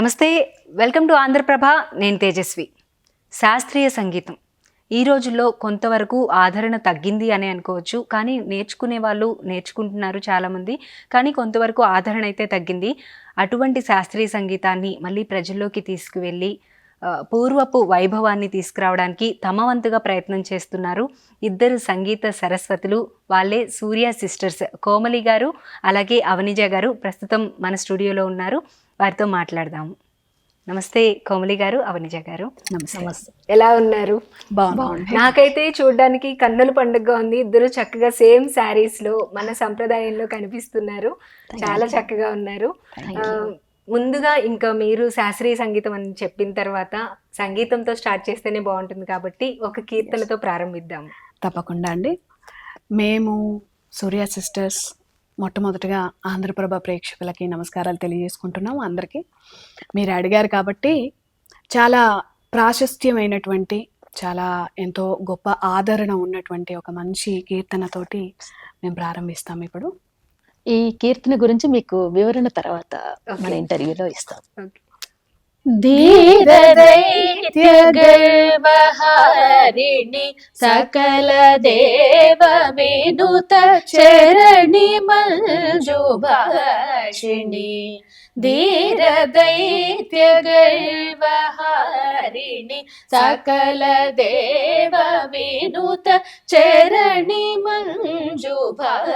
నమస్తే, welcome to Andhraprabha. నేను తేజస్వి. శాస్త్రీయ సంగీతం ఈ రోజుల్లో కొంతవరకు ఆదరణ తగ్గింది అని అనుకోవచ్చు. కానీ నేర్చుకునే వాళ్ళు నేర్చుకుంటున్నారు చాలామంది. కానీ కొంతవరకు ఆదరణ అయితే తగ్గింది. అటువంటి శాస్త్రీయ సంగీతాన్ని మళ్ళీ ప్రజల్లోకి తీసుకువెళ్ళి పూర్వపు వైభవాన్ని తీసుకురావడానికి తమ వంతుగా ప్రయత్నం చేస్తున్నారు ఇద్దరు సంగీత సరస్వతులు. వాళ్ళే సూర్య సిస్టర్స్. కోమలి గారు అలాగే అవనిజ గారు ప్రస్తుతం మన స్టూడియోలో ఉన్నారు. వారితో మాట్లాడదాము. నమస్తే కోమలి గారు, అవనిజ గారు. నమస్తే. ఎలా ఉన్నారు? బాగుంది. నాకైతే చూడడానికి కన్నుల పండుగగా ఉంది. ఇద్దరు చక్కగా సేమ్ శారీస్ లో మన సంప్రదాయంలో కనిపిస్తున్నారు. చాలా చక్కగా ఉన్నారు. ముందుగా ఇంకా మీరు శాస్త్రీయ సంగీతం అని చెప్పిన తర్వాత సంగీతంతో స్టార్ట్ చేస్తేనే బాగుంటుంది కాబట్టి ఒక కీర్తనతో ప్రారంభిద్దాము. తప్పకుండా అండి. మేము సూర్య సిస్టర్స్ మొట్టమొదటిగా ఆంధ్రప్రభ ప్రేక్షకులకి నమస్కారాలు తెలియజేసుకుంటున్నాము. అందరికీ మీరు అడిగారు కాబట్టి చాలా ప్రాశస్త్యమైనటువంటి, చాలా ఎంతో గొప్ప ఆదరణ ఉన్నటువంటి ఒక మంచి కీర్తనతోటి మేము ప్రారంభిస్తాం. ఇప్పుడు ఈ కీర్తన గురించి మీకు వివరణ తర్వాత మన ఇంటర్వ్యూలో ఇస్తాం. ధీరదైత్య గర్వహారిణి సకల దేవ వినుత చరణి మంజుభాషిణి. ధీరదైత్య గర్వహారిణి సకల దేవ వినుత చరణి మంజుభాషిని.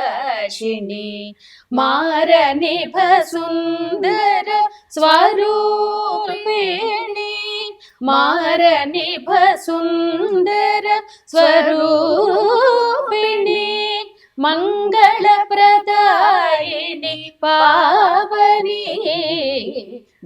మారనిభ సుందర స్వరూపిణి. మారనిభ సుందర స్వరూపిణి. మంగళప్రదాయిని పావని.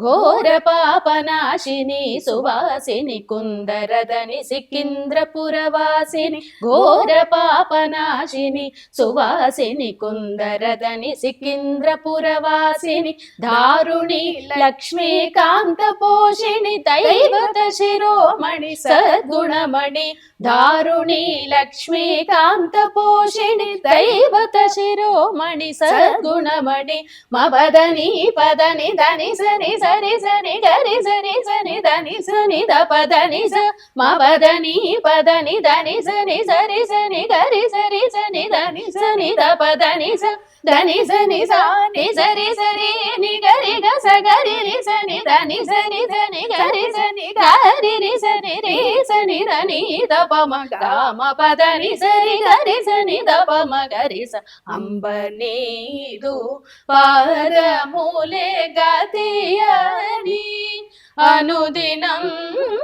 ఘోర పాపనాశిని సువాసిని కుందరదని సికింద్రపురవాసిని. ఘోర పాపనాశిని సువాసిని కుందరదని సికింద్రపురవాసిని. దారుణి లక్ష్మీకాంత పోషిణి దైవత శిరోమణి సద్గుణమణి. దారుణి లక్ష్మీకాంత పోషిణి దైవత శిరోమణి సద్గుణమణి. మవదని పదని దని సని సరి సని గరి సరి సని దని సని ద పదని స. మవదని పదని దని సని సరి సని గరి సరి సని దని సని ద పదని స. దని సని స ని సరి సరి ని గరి గ స గరి రి సని దని సని దని గరి సని గరి రి సని రి సని దని ద ప మ గ మ పదని సరి గరి సని ద ప మ గరి స. అంబనీదు పాదమూలే గతియని అనుదినం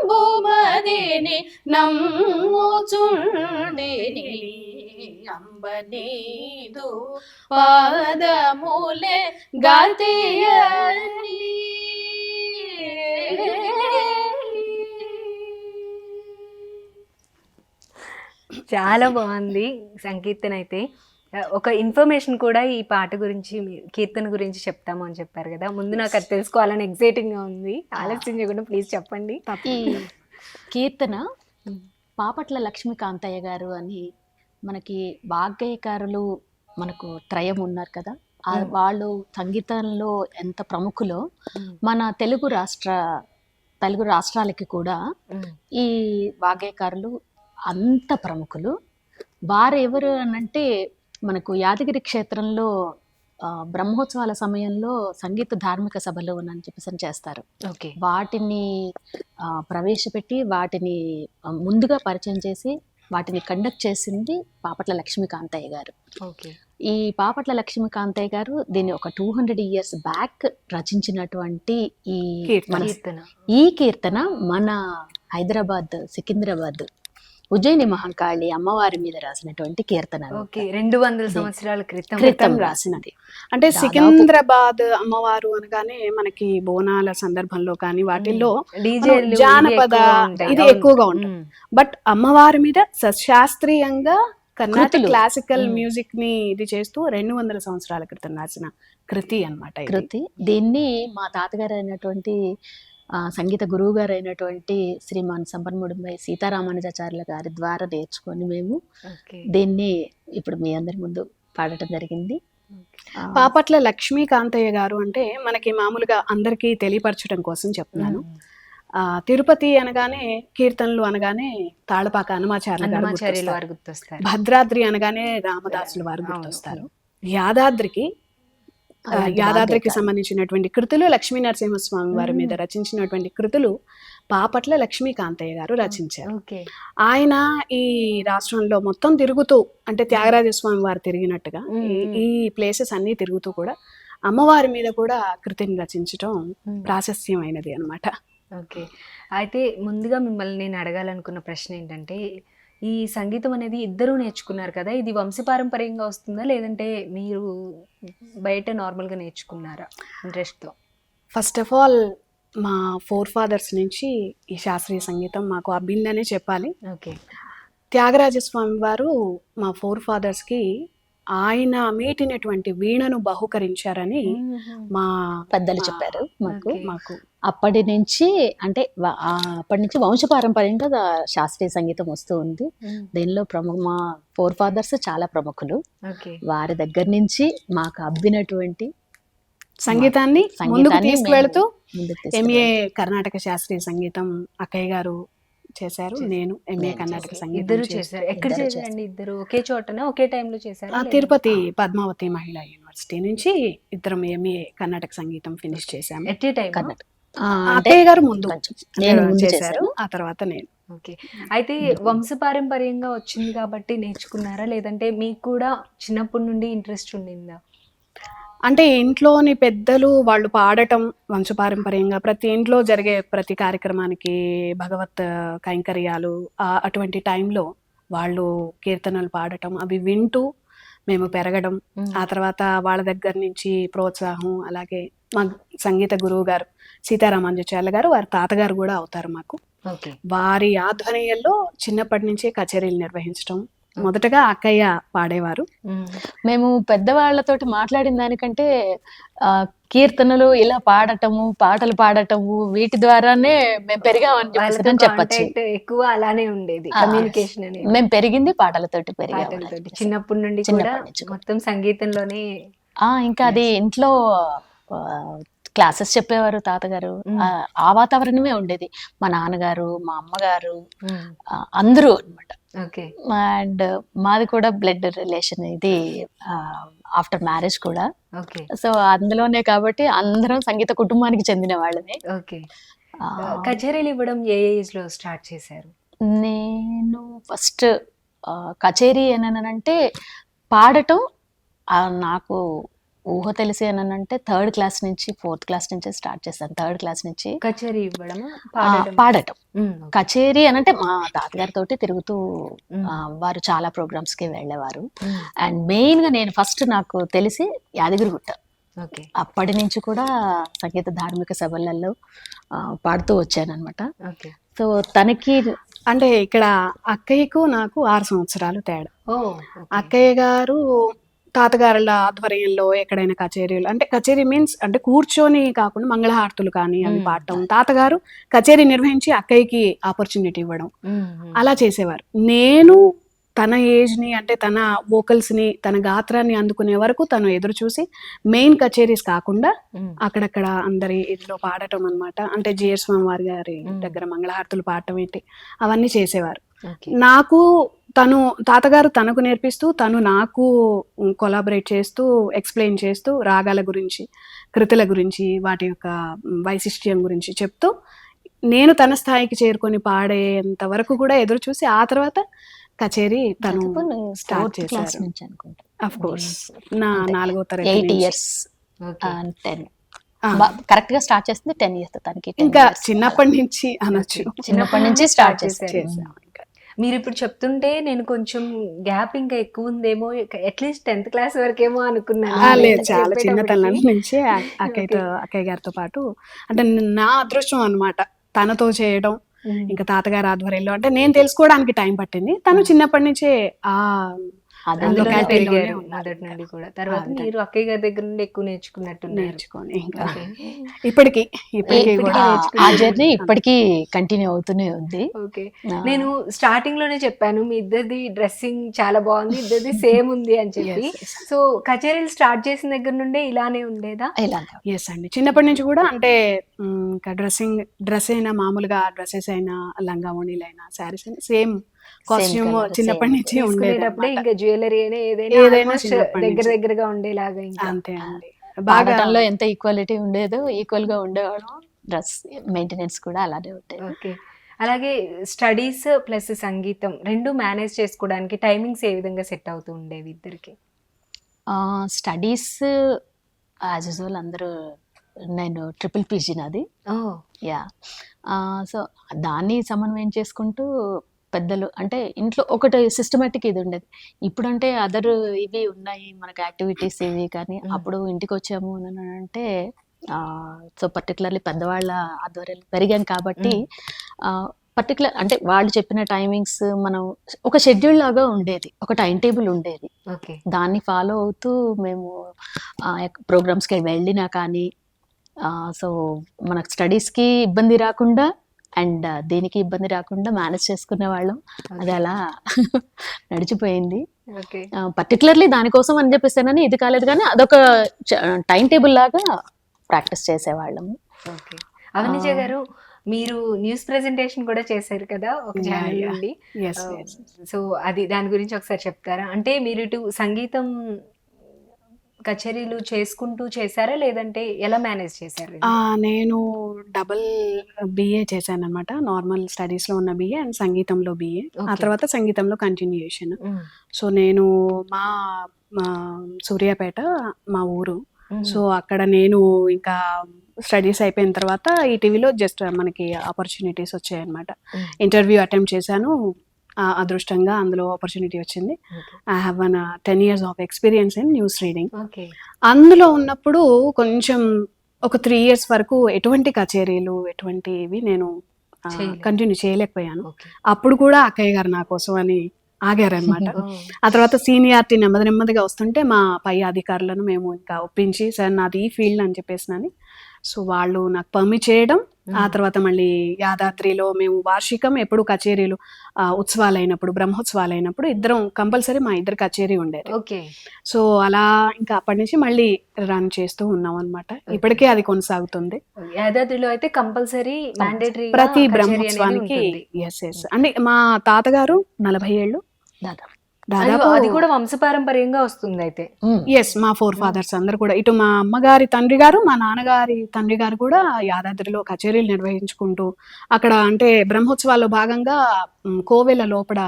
భూమదిని నమ్ముచుండిని. అంబనీదు పాదమూలే గతియని. చాలా బాగుంది సంకీర్తన అయితే. ఒక ఇన్ఫర్మేషన్ కూడా ఈ పాట గురించి, కీర్తన గురించి చెప్తాము అని చెప్పారు కదా. ముందు నాకు అది తెలుసుకోవాలని ఎక్సైటింగ్ గా ఉంది. ఆలస్యం చేయకుండా ప్లీజ్ చెప్పండి. ఈ కీర్తన పాపట్ల లక్ష్మీకాంతయ్య గారు అని మనకి వాగ్గేయకారులు మనకు త్రయం ఉన్నారు కదా. వాళ్ళు సంగీతంలో ఎంత ప్రముఖులో మన తెలుగు రాష్ట్రాలకి కూడా ఈ వాగ్గేయకారులు అంత ప్రముఖులు. వారు ఎవరు అనంటే మనకు యాదగిరి క్షేత్రంలో బ్రహ్మోత్సవాల సమయంలో సంగీత ధార్మిక సభలు అని చెప్పేసి చేస్తారు. వాటిని ప్రవేశపెట్టి వాటిని ముందుగా పరిచయం చేసి వాటిని కండక్ట్ చేసింది పాపట్ల లక్ష్మీకాంతయ్య గారు. ఈ పాపట్ల లక్ష్మీకాంతయ్య గారు దీన్ని ఒక 200 years బ్యాక్ రచించినటువంటి ఈ కీర్తన మన హైదరాబాద్, సికింద్రాబాద్, ఉజ్జయిని మహాకాళి అమ్మవారి మీద రాసినటువంటి కీర్తన. 200 సంవత్సరాల క్రితం రాసినది. అంటే సికింద్రాబాద్ అమ్మవారు అనగానే మనకి బోనాల సందర్భంలో కానీ వాటిల్లో జానపద ఇది ఎక్కువగా ఉంటుంది. బట్ అమ్మవారి మీద శాస్త్రీయంగా కర్ణాటక క్లాసికల్ మ్యూజిక్ ని ఇది చేస్తూ 200 సంవత్సరాల క్రితం రాసిన కృతి అన్నమాట. కృతి. దీన్ని మా తాతగారు అయినటువంటి సంగీత గురువు గారు అయినటువంటి శ్రీమాన్ సంపన్ముడుంబై సీతారామానుజాచార్యుల గారి ద్వారా నేర్చుకొని మేము దీన్ని ఇప్పుడు మీ అందరి ముందు పాడటం జరిగింది. పాపట్ల లక్ష్మీకాంతయ్య గారు అంటే మనకి మామూలుగా అందరికీ తెలియపరచడం కోసం చెప్తున్నాను. తిరుపతి అనగానే కీర్తనలు అనగానే తాళపాక హనుమాచార్యులు గారు అన్నమాచార్యుల వారు గుర్తొస్తారు. గుర్తొస్తారు. భద్రాద్రి అనగానే రామదాసుల వారు గుర్తొస్తారు. యాదాద్రికి సంబంధించినటువంటి కృతులు, లక్ష్మీ నరసింహస్వామి వారి మీద రచించినటువంటి కృతులు పాపట్ల లక్ష్మీకాంతయ్య గారు రచించారు. ఓకే. ఆయన ఈ రాష్ట్రంలో మొత్తం తిరుగుతూ, అంటే త్యాగరాజస్వామి వారు తిరిగినట్టుగా ఈ ప్లేసెస్ అన్ని తిరుగుతూ కూడా అమ్మవారి మీద కూడా కృతిని రచించడం ప్రాశస్త్యమైనది అన్నమాట. ఓకే. అయితే ముందుగా మిమ్మల్ని నేను అడగాలనుకున్న ప్రశ్న ఏంటంటే, ఈ సంగీతం అనేది ఇద్దరూ నేర్చుకున్నారు కదా, ఇది వంశపారంపర్యంగా వస్తుందా లేదంటే మీరు బయట నార్మల్గా నేర్చుకున్నారా ఇంట్రెస్ట్తో? ఫస్ట్ ఆఫ్ ఆల్ మా ఫోర్ ఫాదర్స్ నుంచి ఈ శాస్త్రీయ సంగీతం మాకు అబ్బిందనే చెప్పాలి. ఓకే. త్యాగరాజస్వామి వారు మా ఫోర్ ఫాదర్స్కి ఆయన మీటినటువంటి వీణను బహుకరించారని మా పెద్దలు చెప్పారు మాకు. మాకు అప్పటి నుంచి అంటే అప్పటి నుంచి వంశపారంపర్యంగా శాస్త్రీయ సంగీతం వస్తూ ఉంది. దీనిలో మా ఫోర్ ఫాదర్స్ చాలా ప్రముఖులు. వారి దగ్గర నుంచి మాకు అబ్బినటువంటి సంగీతాన్ని ముందుకు తీసుకువెళుతూ ఎంఏ కర్ణాటక శాస్త్రీయ సంగీతం అక్కయ్య గారు చేశారు, నేను ఎంఏ కర్ణాటక సంగీతం. ఇద్దరు చేశారు. ఎక్కడ చేశారండి ఇద్దరు? ఒకే చోటనా, ఒకే టైంలో చేశారు? తిరుపతి పద్మావతి మహిళా యూనివర్సిటీ నుంచి ఇద్దరం ఎంఏ కర్ణాటక సంగీతం ఫినిష్ చేశాము. At a time? అక్కయ్య గారు ముందు చేశారు, ఆ తర్వాత నేను. ఓకే. అయితే వంశపారంపర్యంగా వచ్చింది కాబట్టి నేర్చుకున్నారా లేదంటే మీకు కూడా చిన్నప్పటి నుండి ఇంట్రెస్ట్ ఉండిందా? అంటే ఇంట్లోని పెద్దలు వాళ్ళు పాడటం వంశపారంపర్యంగా ప్రతి ఇంట్లో జరిగే ప్రతి కార్యక్రమానికి భగవత్ కైంకర్యాలు అటువంటి టైంలో వాళ్ళు కీర్తనలు పాడటం అవి వింటూ మేము పెరగడం, ఆ తర్వాత వాళ్ళ దగ్గర నుంచి ప్రోత్సాహం. అలాగే మా సంగీత గురువు గారు సీతారామాంజాచార్యులు గారు, వారి తాతగారు కూడా అవుతారు మాకు. వారి ఆధ్వర్యంలో చిన్నప్పటి నుంచే కచేరీలు నిర్వహించడం. మొదటగా అక్కయ్య పాడేవారు. మేము పెద్దవాళ్లతోటి మాట్లాడిన దానికంటే కీర్తనలు ఇలా పాడటము, పాటలు పాడటము, వీటి ద్వారానే మేము పెరిగామని చెప్పచ్చు. ఎక్కువ అలానే ఉండేది కమ్యూనికేషన్ అనేది. మేము పెరిగింది పాటలతోటి పెరిగాము. చిన్నప్పటి నుండి కూడా మొత్తం సంగీతంలోనే. ఇంకా అది ఇంట్లో క్లాసెస్ చెప్పేవారు తాతగారు. ఆ వాతావరణమే ఉండేది. మా నాన్నగారు, మా అమ్మగారు అందరూ అన్నమాట. అండ్ మాది కూడా బ్లడ్ రిలేషన్ ఇది ఆఫ్టర్ మ్యారేజ్ కూడా. సో అందులోనే కాబట్టి అందరం సంగీత కుటుంబానికి చెందిన వాళ్ళని. కచేరీలు ఇవ్వడం ఏ ఏజ్ లో స్టార్ట్ చేశారు? నేను ఫస్ట్ కచేరీ ఏనంటే పాడటం నాకు ఊహ తెలిసి ఏనంటే 3rd క్లాస్ నుంచి 4th క్లాస్ నుంచి స్టార్ట్ చేశాను. 3rd క్లాస్ నుంచి కచేరీ ఇవ్వడం, పాడటం. కచేరీ అనంటే మా తాతగారితో తిరుగుతూ వారు చాలా ప్రోగ్రామ్స్ కి వెళ్ళేవారు. అండ్ మెయిన్ గా నేను ఫస్ట్ నాకు తెలిసి యాదగిరిగుట్ట. అప్పటి నుంచి కూడా సంగీత ధార్మిక సభలలో పాడుతూ వచ్చాను అనమాట. సో తనకి అంటే ఇక్కడ అక్కయ్యకు నాకు 6 సంవత్సరాలు తేడా. అక్కయ్య గారు తాతగారుల ఆధ్వర్యంలో ఎక్కడైనా కచేరీలు, అంటే కచేరీ మీన్స్ అంటే కూర్చొని కాకుండా మంగళహారతులు కానీ అవి పాడటం, తాతగారు కచేరీ నిర్వహించి అక్కయ్యకి ఆపర్చునిటీ ఇవ్వడం అలా చేసేవారు. నేను తన ఏజ్ని అంటే తన వోకల్స్ని తన గాత్రాన్ని అందుకునే వరకు తను ఎదురు చూసి మెయిన్ కచేరీస్ కాకుండా అక్కడక్కడ అందరి ఇదిలో పాడటం అనమాట. అంటే జిఆర్ స్వామి వారి గారి దగ్గర మంగళహారతులు పాడటం ఏంటి అవన్నీ చేసేవారు. నాకు తను తాతగారు తనకు నేర్పిస్తూ తను నాకు కొలాబరేట్ చేస్తూ ఎక్స్ప్లెయిన్ చేస్తూ రాగాల గురించి, కృతుల గురించి, వాటి యొక్క వైశిష్ట్యం గురించి చెప్తూ నేను తన స్థాయికి చేరుకొని పాడేంత వరకు కూడా ఎదురు చూసి ఆ తర్వాత కచేరీ తను స్టార్ట్ చేశారు. అఫ్ కోర్స్ నా 4వ తరగతి 8 years 10 కరెక్ట్ గా స్టార్ట్ చేస్తుంది 10 years. తనకి ఇంకా చిన్నప్పటి నుంచి అనొచ్చు, చిన్నప్పటి నుంచి స్టార్ట్ చేశారు. మీరు ఇప్పుడు చెప్తుంటే నేను కొంచెం గ్యాప్ ఇంకా ఎక్కువ ఉందేమో, అట్లీస్ట్ 10th క్లాస్ వరకేమో అనుకున్నాను. లేదు, చాలా చిన్నతనం నుంచి అక్కయ్య గారితో పాటు అంటే నా అదృష్టం అనమాట తనతో చేయడం. ఇంకా తాతగారి ఆధ్వర్యంలో అంటే నేను తెలుసుకోవడానికి టైం పట్టింది. తను చిన్నప్పటి నుంచే అందులో అందులోనే locality పెరిగారు లోనే ఉన్నారు మొదటి ఇంకా. నుండి కూడా. తర్వాత విధంగా. మీరు అక్కయ్య గారి దగ్గర నుండి ఎక్కువ నేర్చుకున్నట్టున్నారు. నేర్చుకొని ఇంకా ఓకే. ఇప్పటికి కూడా ఆ జర్నీ ఇప్పటికీ కంటిన్యూ అవుతూనే ఉంది. ఓకే. ఆ, నేను స్టార్టింగ్ లోనే చెప్పాను మీ ఇద్దరిది డ్రెస్సింగ్ చాలా బాగుంది, ఇద్దరిది సేమ్ ఉంది అని చెప్పి. Yes, yes. సో కచేరీలు స్టార్ట్ చేసిన దగ్గర నుండే ఇలానే ఉండేదా? ఇలానే ఎస్ అండి, చిన్నప్పటి నుంచి కూడా అంటే ఇంకా డ్రెస్ అయినా మామూలుగా డ్రెస్సెస్ అయినా లంగా ఓణీలైనా శారీస్ అయినా సేమ్ కాస్ట్యూమ్ colour, చిన్నప్పటి same. నుంచి ఉండేది తీసుకునేటప్పుడే అన్నమాట. ఇంకా జ్యువెలరీ అయినా ఏదైనా ఏదైనా almost చిన్నప్పటి దగ్గర నుంచి. దగ్గరగా ఉండేలాగా ఇంకా. అంతే అండి, బాగా పాడటంలో ఎంత ఈక్వాలిటీ ఉండేదో ఈక్వల్ గా ఉండేవాళ్ళం. డ్రెస్ మెయింటెనెన్స్ కూడా అలానే ఉండేది. ఓకే. అలాగే స్టడీస్ ప్లస్ సంగీతం 2 మేనేజ్ చేసుకోవడానికి టైమింగ్స్ ఏ విధంగా సెట్ అవుతూ ఉండేవి ఇద్దరికి? స్టడీస్ యాజ్ యూజువల్ అందరూ, నేను ట్రిపుల్ పీజీ నాది. ఓహ్! యా. సో దాన్ని సమన్వయం చేసుకుంటూ పెద్దలు అంటే ఇంట్లో ఒకటి సిస్టమేటిక్ ఇది ఉండేది. ఇప్పుడంటే అదర్ ఇవి ఉన్నాయి మనకి యాక్టివిటీస్ ఇవి, కానీ అప్పుడు ఇంటికి వచ్చాము అని అంటే సో పర్టికులర్లీ పెద్దవాళ్ళ ఆధ్వర్యంలో పెరిగాం కాబట్టి పర్టికులర్ అంటే వాళ్ళు చెప్పిన టైమింగ్స్ మనం ఒక షెడ్యూల్ లాగా ఉండేది, ఒక టైం టేబుల్ ఉండేది. ఓకే. దాన్ని ఫాలో అవుతూ మేము ప్రోగ్రామ్స్కి వెళ్ళినా కానీ సో మనకు స్టడీస్కి ఇబ్బంది రాకుండా అండ్ దీనికి ఇబ్బంది రాకుండా మేనేజ్ చేసుకునే వాళ్ళం. అది అలా నడిచిపోయింది. ఓకే. పర్టికులర్లీ దానికోసం అని చెప్పేసానని ఇది కాలేదు, కానీ అదొక టైం టేబుల్ లాగా ప్రాక్టీస్ చేసేవాళ్ళము. ఓకే. అవనిజ గారు, మీరు న్యూస్ ప్రెజెంటేషన్ కూడా చేశారు కదా ఒక ఛానల్ నుండి. ఎస్ సో అది దాని గురించి ఒకసారి చెప్తారా? అంటే మీరు ఇటు సంగీతం కచేరీలు చేసుకుంటూ చేశారా, లేదంటే ఎలా మేనేజ్ చేశారు? నేను డబుల్ బిఏ చేశాను అనమాట, నార్మల్ స్టడీస్ లో ఉన్న బిఏ అండ్ సంగీతంలో బిఏ, ఆ Okay. తర్వాత సంగీతంలో కంటిన్యూయేషన్. మ్మ్. సో నేను మా మా సూర్యాపేట మా ఊరు. మ్మ్. సో అక్కడ నేను ఇంకా స్టడీస్ అయిపోయిన తర్వాత ఈ టీవీలో జస్ట్ మనకి ఆపర్చునిటీస్ వచ్చాయన్నమాట. మ్మ్. ఇంటర్వ్యూ అటెంప్ట్ చేశాను, అదృష్టంగా అందులో ఆపర్చునిటీ వచ్చింది. Okay. I have 10 years of experience in news reading. Okay. అందులో ఉన్నప్పుడు కొంచెం ఒక 3 years వరకు ఎటువంటి కచేరీలు ఎటువంటివి నేను చేయలేదు. కంటిన్యూ చేయలేకపోయాను. ఓకే. అప్పుడు కూడా అక్కయ్య గారు నా కోసం అని ఆగారనమాట. ఓ. ఆ తర్వాత సీనియారిటీ నెమ్మదిగా వస్తుంటే మా పై అధికారులను మేము ఇంకా ఒప్పించి, సార్ నాది ఈ ఫీల్డ్ అని చెప్పేసినని, సో వాళ్ళు నాకు పర్మిట్ చేయడం. ఆ తర్వాత మళ్ళీ యాదాద్రిలో మేము వార్షికం ఎప్పుడు కచేరీలు ఉత్సవాలు అయినప్పుడు, బ్రహ్మోత్సవాలు అయినప్పుడు ఇద్దరం కంపల్సరీ మా ఇద్దరు కచేరీ ఉండేది. ఓకే. సో అలా ఇంకా అప్పటి నుంచి మళ్ళీ రన్ చేస్తూ ఉన్నాం అనమాట. ఇప్పటికే అది కొనసాగుతుంది. యాదాద్రిలో అయితే కంపల్సరీ మ్యాండేటరీ ప్రతి బ్రహ్మోత్సవానికి. ఎస్ అంటే మా తాతగారు 40 ఏళ్ళు దాదాపు. అది కూడా వంశపారంపర్యంగా వస్తుంది అయితే. ఎస్, మా 4 fathers అందరు కూడా, ఇటు మా అమ్మగారి తండ్రి గారు మా నాన్నగారి తండ్రి గారు కూడా యాదాద్రిలో కచేరీలు నిర్వహించుకుంటూ అక్కడ అంటే బ్రహ్మోత్సవాల్లో భాగంగా కోవెల లోపల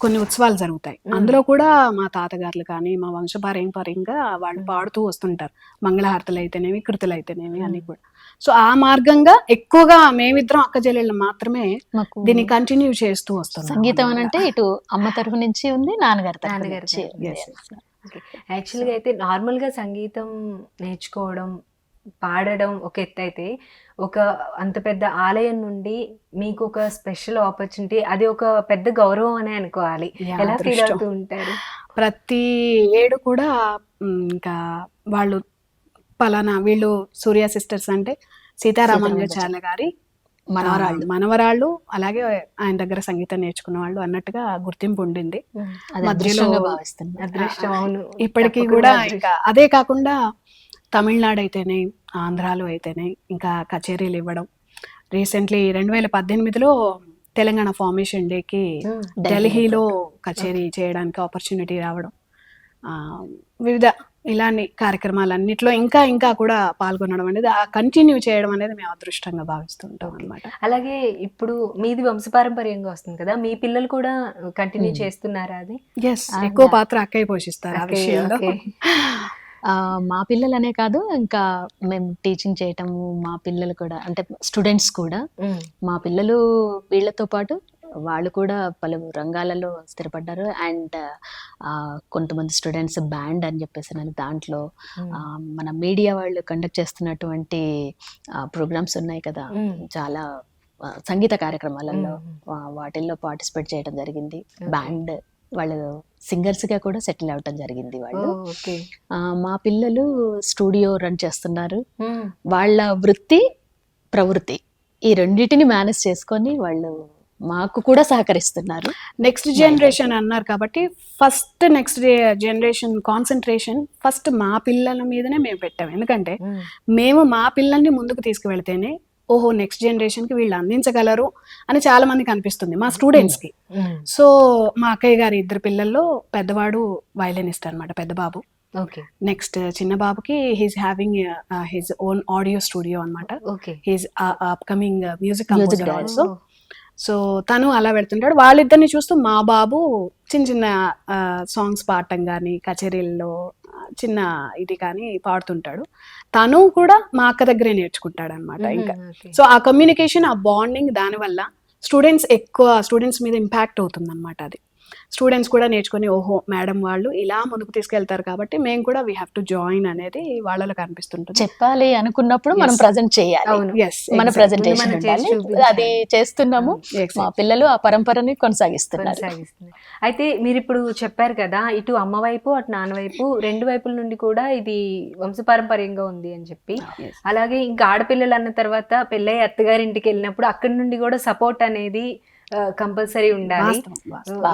కొన్ని ఉత్సవాలు జరుగుతాయి. అందులో కూడా మా తాతగారులు కానీ మా వంశపారంపర్యంగా వాళ్ళు పాడుతూ వస్తుంటారు, మంగళహారతులు అయితేనేమి కృతులు అయితేనేమి అని కూడా. సో ఆ మార్గంగా ఎక్కువగా మేమిద్దరం అక్క చెల్లెళ్ళు మాత్రమే మాకు దీన్ని కంటిన్యూ చేస్తూ వస్తున్నాం. సంగీతం అని అంటే ఇటు అమ్మ తరఫు నుంచి ఉంది, నాన్నగారి తరఫు నాన్నగారి నుంచి తరఫు ఉంది. నుంచి. యాక్చువల్గా అయితే నార్మల్గా సంగీతం నేర్చుకోవడం పాడడం ఒక ఎత్తు అయితే, ఒక అంత పెద్ద ఆలయం నుండి మీకు ఒక స్పెషల్ ఆపర్చునిటీ, అది ఒక పెద్ద గౌరవం అనే అనుకోవాలి. ఎలా ఫీల్ అదృష్టం. అవుతూ ఉంటారు? ప్రతి ఏడు కూడా ఇంకా వాళ్ళు పలానా వీళ్ళు సూర్య సిస్టర్స్ అంటే సీతారామాంజాచార్య గారి మనవరాళ్ళు, అలాగే ఆయన దగ్గర సంగీతం నేర్చుకున్న వాళ్ళు అన్నట్టుగా గుర్తింపు ఉండింది. అది మధ్యలో అదృష్టంగా భావిస్తున్నాను. అదృష్టం. అవును, ఇప్పటికీ తప్పకుండా కూడా అదృష్టం. ఇంకా అదే కాకుండా తమిళనాడు అయితేనే, ఆంధ్రాలో అయితేనే ఇంకా కచేరీలు ఇవ్వడం. రీసెంట్లీ 2018లో తెలంగాణ ఫార్మేషన్ డేకి ఢిల్లీలో కచేరీ చేయడానికి ఆపర్చునిటీ రావడం, వివిధ ఇలాంటి కార్యక్రమాలన్నిట్లో ఇంకా కూడా పాల్గొనడం అనేది, కంటిన్యూ చేయడం అనేది మేము అదృష్టంగా భావిస్తుంటాం అనమాట. అలాగే ఇప్పుడు మీది వంశపారంపర్యంగా వస్తుంది కదా, మీ పిల్లలు కూడా కంటిన్యూ చేస్తున్నారా అది? ఎస్, ఎక్కువ పాత్ర అక్కయ్య పోషిస్తారు ఆ విషయంలో. ఓకే. మా పిల్లలనే కాదు, ఇంకా మేము టీచింగ్ చేయటము, మా పిల్లలు కూడా అంటే స్టూడెంట్స్ కూడా, మా పిల్లలు వీళ్ళతో పాటు వాళ్ళు కూడా పలు రంగాలలో స్థిరపడ్డారు. అండ్ కొంతమంది స్టూడెంట్స్ బ్యాండ్ అని చెప్పేసి నేను దాంట్లో మన మీడియా వాళ్ళు కండక్ట్ చేస్తున్నటువంటి ప్రోగ్రామ్స్ ఉన్నాయి కదా, చాలా సంగీత కార్యక్రమాలలో వాటిల్లో పార్టిసిపేట్ చేయడం జరిగింది. బ్యాండ్ వాళ్ళు సింగర్స్ గా కూడా సెటిల్ అవటం జరిగింది వాళ్ళు. ఓకే. మా పిల్లలు స్టూడియో రన్ చేస్తున్నారు. వాళ్ళ వృత్తి ప్రవృత్తి ఈ రెండింటిని మేనేజ్ చేసుకొని వాళ్ళు మాకు కూడా సహకరిస్తున్నారు. నెక్స్ట్ జనరేషన్ అన్నారు కాబట్టి first next generation concentration first మా పిల్లల మీదనే మేము పెట్టాము. ఎందుకంటే మేము మా పిల్లల్ని ముందుకు తీసుకువెళ్తేనే ఓహో నెక్స్ట్ జనరేషన్ కి వీళ్ళు అందించగలరు అని చాలా మందికి అనిపిస్తుంది మా స్టూడెంట్స్ కి. సో మా అక్కయ్య గారి 2 పిల్లల్లో పెద్దవాడు వయలినిస్ట్ అన్నమాట, పెద్ద బాబు. నెక్స్ట్ చిన్న బాబుకి he's having his own audio studio అన్నమాట. He's upcoming music composer also. So తను అలా వెళ్తుంటాడు. వాళ్ళిద్దరిని చూస్తూ మా బాబు చిన్న చిన్న సాంగ్స్ పాడటం కానీ కచేరీల్లో చిన్న ఇది కానీ పాడుతుంటాడు. తను కూడా మా అక్క దగ్గరే నేర్చుకుంటాడు అనమాట. ఇంకా సో ఆ కమ్యూనికేషన్, ఆ బాండింగ్, దానివల్ల స్టూడెంట్స్ మీద ఇంపాక్ట్ అవుతుంది అనమాట. అది స్టూడెంట్స్ కూడా నేర్చుకుని ఓహో మేడం వాళ్ళు ఇలా ముందుకు తీసుకెళ్తారు కాబట్టి మేము కూడా వీ హ్యావ్ టు జాయిన్ అనేది వాళ్ళలో కనిపిస్తుంటుంది. చెప్పాలి అనుకున్నప్పుడు మనం ప్రజెంట్ చేయాలి, మన ప్రెజెంటేషన్ ఉండాలి. అది చేస్తున్నాము. మా పిల్లలు ఆ పరంపరని కొనసాగిస్తున్నారు. అయితే మీరు ఇప్పుడు చెప్పారు కదా, ఇటు అమ్మ వైపు అటు నాన్న వైపు 2 వైపుల నుండి కూడా ఇది వంశపారంపర్యంగా ఉంది అని చెప్పి. అలాగే ఇంకా ఆడపిల్లలు అన్న తర్వాత పెళ్ళై అత్తగారింటికి వెళ్ళినప్పుడు అక్కడి నుండి కూడా సపోర్ట్ అనేది కంపల్సరీ ఉండాలి.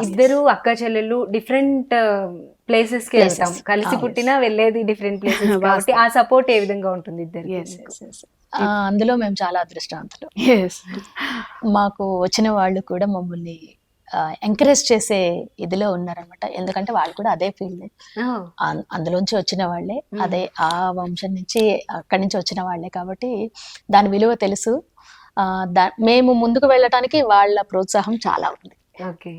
ఇద్దరు అక్క చెల్లెళ్ళు డిఫరెంట్ ప్లేసెస్ కి వెళ్తాం, కలిసి పుట్టినా వెళ్ళేది డిఫరెంట్ ప్లేసెస్ కాబట్టి ఆ సపోర్ట్ ఏ విధంగా ఉంటుంది ఇద్దరు? అందులో మేము చాలా అదృష్టవంతులు. మాకు వచ్చిన వాళ్ళు కూడా మమ్మల్ని ఎంకరేజ్ చేసే ఇదిలో ఉన్నారనమాట. ఎందుకంటే వాళ్ళు కూడా అదే ఫీల్డ్, అందులోంచి వచ్చిన వాళ్ళే, అదే ఆ వంశం నుంచి అక్కడి నుంచి వచ్చిన వాళ్ళే కాబట్టి దాని విలువ తెలుసు. మేము ముందుకు వెళ్ళటానికి వాళ్ళ ప్రోత్సాహం చాలా ఉంది. ఓకే.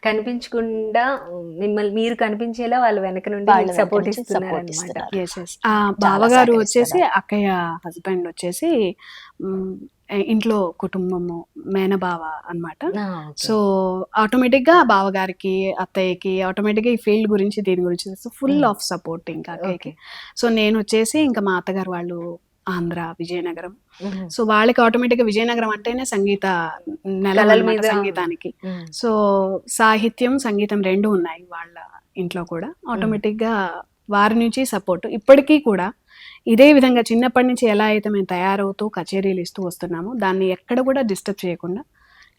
కనిపించకుండా మిమ్మల్ని మీరు కనిపించేలా వాళ్ళు వెనక నుండి సపోర్ట్ ఇస్తున్నారు. బావగారు వచ్చేసి అక్కయ్య హస్బెండ్ వచ్చేసి ఇంట్లో కుటుంబము మేనబావ అన్నమాట. సో ఆటోమేటిక్ గా బావగారికి అత్తయ్యకి ఆటోమేటిక్ గా ఈ ఫీల్డ్ గురించి దీని గురించి ఫుల్ ఆఫ్ సపోర్ట్ ఇంకా అక్కయ్యకి. సో నేను వచ్చేసి ఇంకా మా అత్తగారు వాళ్ళు ఆంధ్ర విజయనగరం. సో వాళ్ళకి ఆటోమేటిక్ గా విజయనగరం అంటేనే సంగీత నెలల సంగీతానికి. సో సాహిత్యం సంగీతం 2 ఉన్నాయి వాళ్ళ ఇంట్లో కూడా. ఆటోమేటిక్ గా వారి నుంచి సపోర్ట్ ఇప్పటికీ కూడా ఇదే విధంగా చిన్నప్పటి నుంచి ఎలా అయితే మేము తయారవుతూ కచేరీలు ఇస్తూ వస్తున్నామో దాన్ని ఎక్కడ కూడా డిస్టర్బ్ చేయకుండా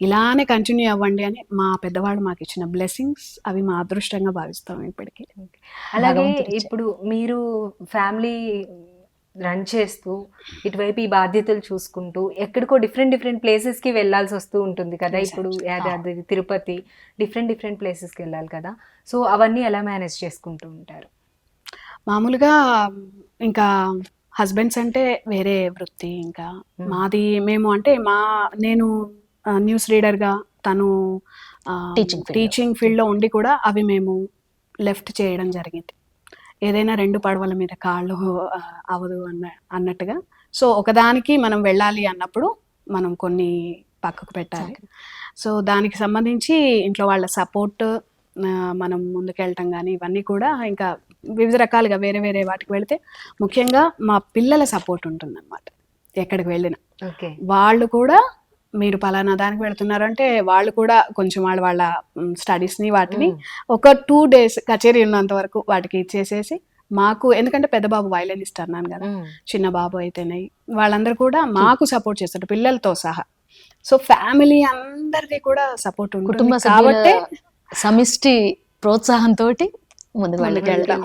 ఇలానే కంటిన్యూ అవ్వండి అని మా పెద్దవాళ్ళు మాకు ఇచ్చిన బ్లెస్సింగ్స్, అవి మా అదృష్టంగా భావిస్తాం ఇప్పటికీ. అలాగే ఇప్పుడు మీరు ఫ్యామిలీ రన్ చేస్తూ ఇటువైపు ఈ బాధ్యతలు చూసుకుంటూ ఎక్కడికో డిఫరెంట్ ప్లేసెస్కి వెళ్ళాల్సి వస్తూ ఉంటుంది కదా. ఇప్పుడు యాదాద్రి, తిరుపతి, డిఫరెంట్ ప్లేసెస్కి వెళ్ళాలి కదా. సో అవన్నీ ఎలా మేనేజ్ చేసుకుంటూ ఉంటారు? మామూలుగా ఇంకా హస్బెండ్స్ అంటే వేరే వృత్తి, ఇంకా మాది మేము అంటే నేను న్యూస్ రీడర్గా, తను టీచింగ్ ఫీల్డ్లో ఉండి కూడా అవి మేము లెఫ్ట్ చేయడం జరిగింది. ఏదైనా 2 పడవల మీద కాళ్ళు అవదు అన్నట్టుగా. సో ఒకదానికి మనం వెళ్ళాలి అన్నప్పుడు మనం కొన్ని పక్కకు పెట్టాలి. సో దానికి సంబంధించి ఇంట్లో వాళ్ళ సపోర్ట్, మనం ముందుకెళ్ళటం కానీ ఇవన్నీ కూడా ఇంకా వివిధ రకాలుగా వేరే వాటికి వెళితే ముఖ్యంగా మా పిల్లల సపోర్ట్ ఉంటుందన్నమాట. ఎక్కడికి వెళ్ళినా వాళ్ళు కూడా మీరు పలానా దానికి వెళ్తున్నారంటే వాళ్ళు కూడా కొంచెం వాళ్ళ స్టడీస్ని వాటిని ఒక 2 days కచేరీ ఉన్నంత వరకు వాటికి ఇచ్చేసేసి మాకు, ఎందుకంటే పెద్ద బాబు వయలినిస్ట్ అన్నాను కదా, చిన్న బాబు అయితేనే వాళ్ళందరూ కూడా మాకు సపోర్ట్ చేస్తారు పిల్లలతో సహా. సో ఫ్యామిలీ అందరిది కూడా సపోర్ట్ ఉంటుంది కాబట్టి సమిష్టి ప్రోత్సాహంతో ముందుకు వెళ్ళడం.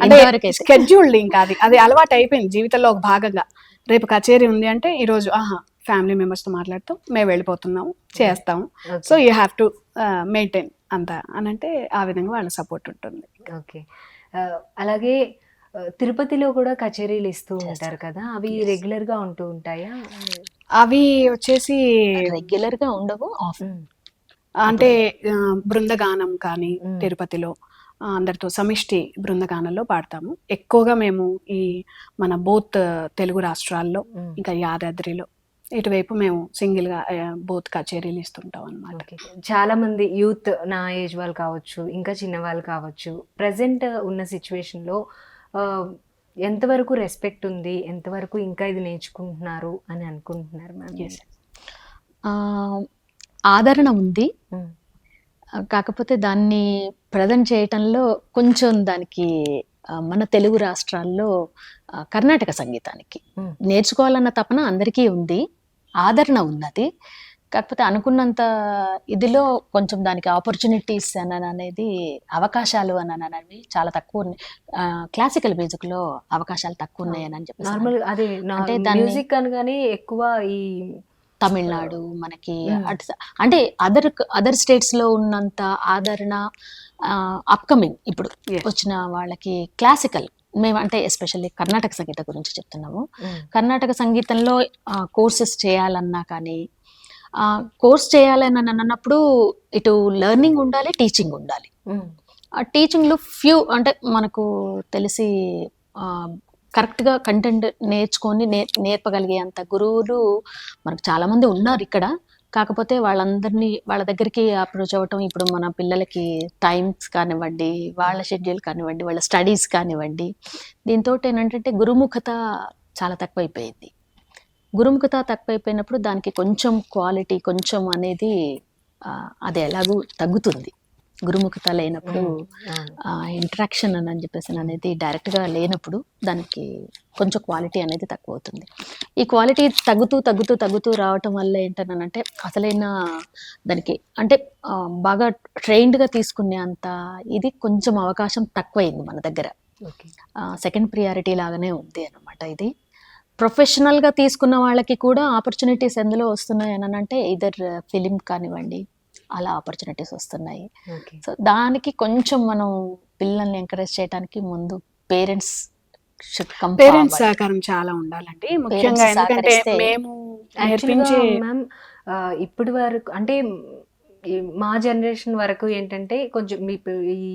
అంటే స్కెడ్యూల్డ్ ఇంకా అది అలవాటు అయిపోయింది జీవితంలో ఒక భాగంగా. రేపు కచేరీ ఉంది అంటే ఈరోజు ఫ్యామిలీ మెంబర్స్తో మాట్లాడుతూ మేము వెళ్ళిపోతున్నాము, చేస్తాము. So you have to maintain అంతా అని అంటే ఆ విధంగా వాళ్ళ సపోర్ట్ ఉంటుంది. ఓకే. అలాగే తిరుపతిలో కూడా కచేరీలు ఇస్తూ ఉంటారు కదా, అవి రెగ్యులర్గా ఉంటూ ఉంటాయా? అవి వచ్చేసి రెగ్యులర్గా ఉండవు, అంటే బృందగానం కానీ తిరుపతిలో అందరితో సమిష్టి బృందగానంలో పాడతాము. ఎక్కువగా మేము ఈ మన బోత్ తెలుగు రాష్ట్రాల్లో ఇంకా యాదాద్రిలో ఇటువైపు మేము సింగిల్గా బోత్ కచేరీలు ఇస్తుంటాం అన్నమాట. చాలా మంది యూత్, నా ఏజ్ వాళ్ళు కావచ్చు, ఇంకా చిన్న వాళ్ళు కావచ్చు, ప్రజెంట్ ఉన్న సిచ్యువేషన్లో ఎంతవరకు రెస్పెక్ట్ ఉంది, ఎంతవరకు ఇంకా ఇది నేర్చుకుంటున్నారు అని అనుకుంటున్నారు మ్యామ్? ఆదరణ ఉంది. కాకపోతే దాన్ని ప్రజెంట్ చేయటంలో కొంచెం దానికి మన తెలుగు రాష్ట్రాల్లో కర్ణాటక సంగీతానికి నేర్చుకోవాలన్న తపన అందరికీ ఉంది, ఆదరణ ఉన్నది. కాకపోతే అనుకున్నంత ఇదిలో కొంచెం దానికి ఆపర్చునిటీస్ అనేది, అవకాశాలు అనేవి చాలా తక్కువ ఉన్నాయి. క్లాసికల్ మ్యూజిక్లో అవకాశాలు తక్కువ ఉన్నాయని చెప్పి నార్మల్ అదే అంటే మ్యూజిక్ అనగానే ఎక్కువ ఈ తమిళనాడు మనకి అంటే అదర్ స్టేట్స్ లో ఉన్నంత ఆదరణ అప్కమింగ్ ఇప్పుడు వచ్చిన వాళ్ళకి క్లాసికల్, మేము అంటే ఎస్పెషల్లీ కర్ణాటక సంగీతం గురించి చెప్తున్నాము. కర్ణాటక సంగీతంలో కోర్సెస్ చేయాలన్నా కానీ, కోర్స్ చేయాలని అన్నప్పుడు ఇటు లెర్నింగ్ ఉండాలి, టీచింగ్ ఉండాలి. ఆ టీచింగ్లో ఫ్యూ అంటే మనకు తెలిసి కరెక్ట్గా కంటెంట్ నేర్చుకొని నేర్పగలిగే అంత గురువులు మనకు చాలామంది ఉన్నారు ఇక్కడ. కాకపోతే వాళ్ళ దగ్గరికి అప్రోచ్ అవ్వటం, ఇప్పుడు మన పిల్లలకి టైమ్స్ కానివ్వండి, వాళ్ళ షెడ్యూల్ కానివ్వండి, వాళ్ళ స్టడీస్ కానివ్వండి, దీంతో ఏంటంటే గురుముఖత చాలా తక్కువైపోయింది. గురుముఖత తక్కువైపోయినప్పుడు దానికి కొంచెం క్వాలిటీ కొంచెం అనేది అది ఎలాగూ తగ్గుతుంది. గురుముఖత లేనప్పుడు ఇంట్రాక్షన్ అని చెప్పేసి అనేది డైరెక్ట్గా లేనప్పుడు దానికి కొంచెం క్వాలిటీ అనేది తక్కువ అవుతుంది. ఈ క్వాలిటీ తగ్గుతూ రావటం వల్ల ఏంటనంటే అసలైన దానికి అంటే బాగా ట్రైన్డ్గా తీసుకునే అంత ఇది కొంచెం అవకాశం తక్కువైంది మన దగ్గర. సెకండ్ ప్రియారిటీ లాగానే ఉంది అన్నమాట. ఇది ప్రొఫెషనల్గా తీసుకున్న వాళ్ళకి కూడా ఆపర్చునిటీస్ ఎందులో వస్తున్నాయి అని అంటే ఇదర్ ఫిలిం కానివ్వండి, అలా ఆపర్చునిటీస్ వస్తున్నాయి. సో దానికి కొంచెం మనం పిల్లల్ని ఎంకరేజ్ చేయడానికి ముందు పేరెంట్స్ సహకారం చాలా ఉండాలండి. ముఖ్యంగా ఎందుకంటే మేము మ్యామ్ ఇప్పటి వరకు అంటే మా జనరేషన్ వరకు ఏంటంటే కొంచెం ఈ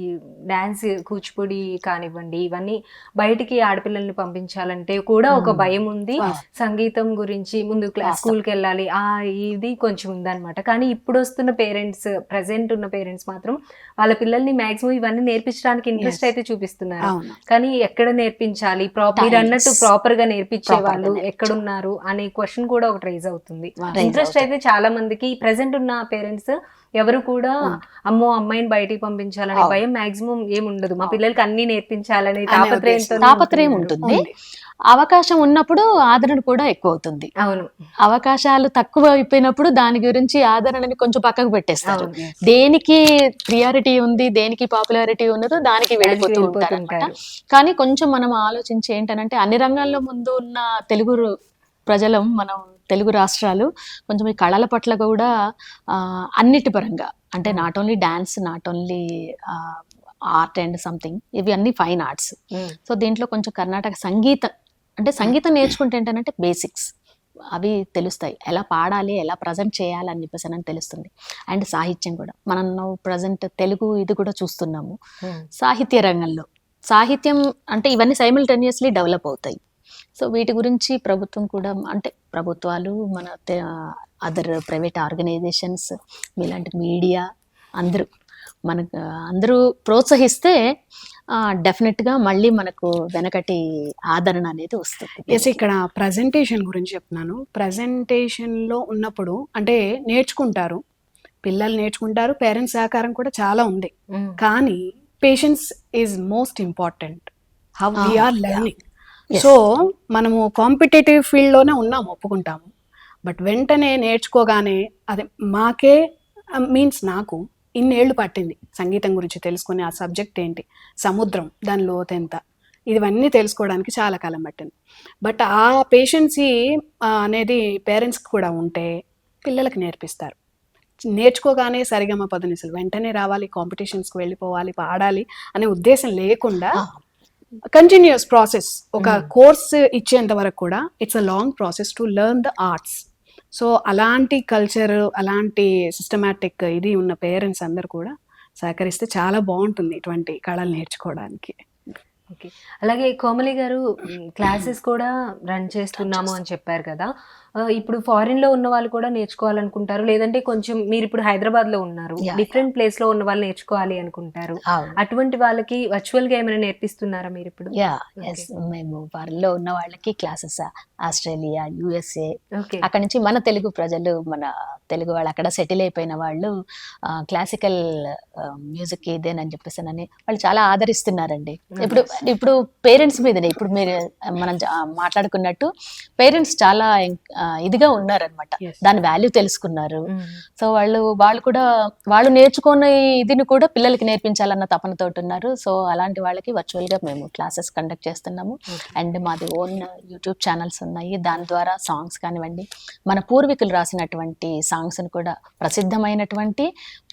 డాన్స్ కూచిపూడి కానివ్వండి, ఇవన్నీ బయటికి ఆడపిల్లల్ని పంపించాలంటే కూడా ఒక భయం ఉంది. సంగీతం గురించి ముందు స్కూల్కి వెళ్ళాలి ఇది కొంచెం ఉందన్నమాట. కానీ ఇప్పుడు వస్తున్న పేరెంట్స్, ప్రజెంట్ ఉన్న పేరెంట్స్ మాత్రం వాళ్ళ పిల్లల్ని మాక్సిమం ఇవన్నీ నేర్పించడానికి ఇంట్రెస్ట్ అయితే చూపిస్తున్నారు. కానీ ఎక్కడ నేర్పించాలి, మీరు అన్నట్టు ప్రాపర్ గా నేర్పించే వాళ్ళు ఎక్కడున్నారు అనే క్వశ్చన్ కూడా ఒకటి రైజ్ అవుతుంది. ఇంట్రెస్ట్ అయితే చాలా మందికి ప్రెసెంట్ ఉన్న పేరెంట్స్ ఎవరు కూడా అమ్మో అమ్మాయిని బయటికి పంపించాలనే భయం మాక్సిమం ఏముండదు. మా పిల్లలకి అన్ని నేర్పించాలనే తాపత్రయం ఉంటుంది. అవకాశం ఉన్నప్పుడు ఆదరణ కూడా ఎక్కువ అవుతుంది. అవును, అవకాశాలు తక్కువ అయిపోయినప్పుడు దాని గురించి ఆదరణని కొంచెం పక్కకు పెట్టేస్తారు. దేనికి ప్రియారిటీ ఉంది, దేనికి పాపులారిటీ ఉన్నదో దానికి వెళ్ళిపోతూ ఉంటారు. కానీ కొంచెం మనం ఆలోచించి ఏంటనంటే అన్ని రంగాల్లో ముందు ఉన్న తెలుగు ప్రజలం, మనం తెలుగు రాష్ట్రాలు కొంచెం ఈ కళల పట్ల కూడా అన్నిటి పరంగా అంటే not only dance, not only art and something, ఇవి అన్ని ఫైన్ ఆర్ట్స్. సో దీంట్లో కొంచెం కర్ణాటక సంగీతం నేర్చుకుంటే ఏంటంటే బేసిక్స్ అవి తెలుస్తాయి. ఎలా పాడాలి, ఎలా ప్రజెంట్ చేయాలి అని చెప్పేసి అని తెలుస్తుంది. అండ్ సాహిత్యం కూడా మనం ప్రజెంట్ తెలుగు ఇది కూడా చూస్తున్నాము. సాహిత్య రంగంలో సాహిత్యం అంటే ఇవన్నీ సైమల్టేనియస్లీ డెవలప్ అవుతాయి. సో వీటి గురించి ప్రభుత్వం కూడా అంటే ప్రభుత్వాలు, మన అదర్ ప్రైవేట్ ఆర్గనైజేషన్స్, మీలాంటి మీడియా అందరూ ప్రోత్సహిస్తే డెఫినెట్గా మళ్ళీ మనకు వెనకటి ఆదరణ అనేది వస్తుంది. ఇక్కడ ప్రజెంటేషన్ గురించి చెప్తున్నాను. ప్రజెంటేషన్లో ఉన్నప్పుడు అంటే నేర్చుకుంటారు, పిల్లలు నేర్చుకుంటారు, పేరెంట్స్ సహకారం కూడా చాలా ఉంది. కానీ patience is most important. How we are learning. So మనము కాంపిటేటివ్ ఫీల్డ్లోనే ఉన్నాము, ఒప్పుకుంటాము. బట్ వెంటనే నేర్చుకోగానే అది మాకే మీన్స్ నాకు ఇన్నేళ్ళు పట్టింది సంగీతం గురించి తెలుసుకుని, ఆ సబ్జెక్ట్ ఏంటి, సముద్రం, దాని లోతు ఎంత, ఇవన్నీ తెలుసుకోవడానికి చాలా కాలం పట్టింది. బట్ ఆ పేషెన్సీ అనేది పేరెంట్స్కి కూడా ఉంటే పిల్లలకు నేర్పిస్తారు. నేర్చుకోగానే సరిగమ పదనిసలు వెంటనే రావాలి, కాంపిటీషన్స్కి వెళ్ళిపోవాలి, పాడాలి అనే ఉద్దేశం లేకుండా కంటిన్యూస్ ప్రాసెస్, ఒక కోర్స్ ఇచ్చేంత వరకు కూడా it's a long process to learn the arts. So అలాంటి కల్చర్, అలాంటి సిస్టమాటిక్ ఇది ఉన్న పేరెంట్స్ అందరు కూడా సహకరిస్తే చాలా బాగుంటుంది ఇటువంటి కళలు నేర్చుకోవడానికి. ఓకే, అలాగే కోమలి గారు క్లాసెస్ కూడా రన్ చేస్తున్నాము అని చెప్పారు కదా. ఇప్పుడు ఫారిన్ లో ఉన్న వాళ్ళు కూడా నేర్చుకోవాలనుకుంటారు, లేదంటే కొంచెం మీరు ఇప్పుడు హైదరాబాద్ లో ఉన్నారు, Yeah, డిఫరెంట్ ప్లేస్ లో ఉన్న వాళ్ళు నేర్చుకోవాలి అనుకుంటారు. అవును. అటువంటి వాళ్ళకి వర్చువల్ గా ఏమైనా నేర్పిస్తున్నారా మీరు ఇప్పుడు? ఎస్, మేము వారిలో ఉన్న వాళ్ళకి క్లాసెస్ ఆస్ట్రేలియా, యుఎస్ఏ, ఓకే. అక్కడ నుంచి మన తెలుగు ప్రజలు, మన తెలుగు వాళ్ళు అక్కడ సెటిల్ అయిపోయిన వాళ్ళు క్లాసికల్ మ్యూజిక్ ఇదేనని చెప్పేసానని వాళ్ళు చాలా ఆదరిస్తున్నారండి. ఇప్పుడు ఇప్పుడు పేరెంట్స్ మీదనే, ఇప్పుడు మీరు మనం మాట్లాడుకున్నట్టు పేరెంట్స్ చాలా ఇదిగా ఉన్నారనమాట, Yes. దాని వాల్యూ తెలుసుకున్నారు. సో వాళ్ళు కూడా వాళ్ళు నేర్చుకున్న ఇదిని కూడా పిల్లలకి నేర్పించాలన్న తపనతోటి ఉన్నారు. సో అలాంటి వాళ్ళకి వర్చువల్ గా మేము క్లాసెస్ కండక్ట్ చేస్తున్నాము. అండ్ మాది ఓన్ యూట్యూబ్ ఛానల్స్ ఉన్నాయి, దాని ద్వారా సాంగ్స్ కానివ్వండి, మన పూర్వీకులు రాసినటువంటి సాంగ్స్ కూడా, ప్రసిద్ధమైనటువంటి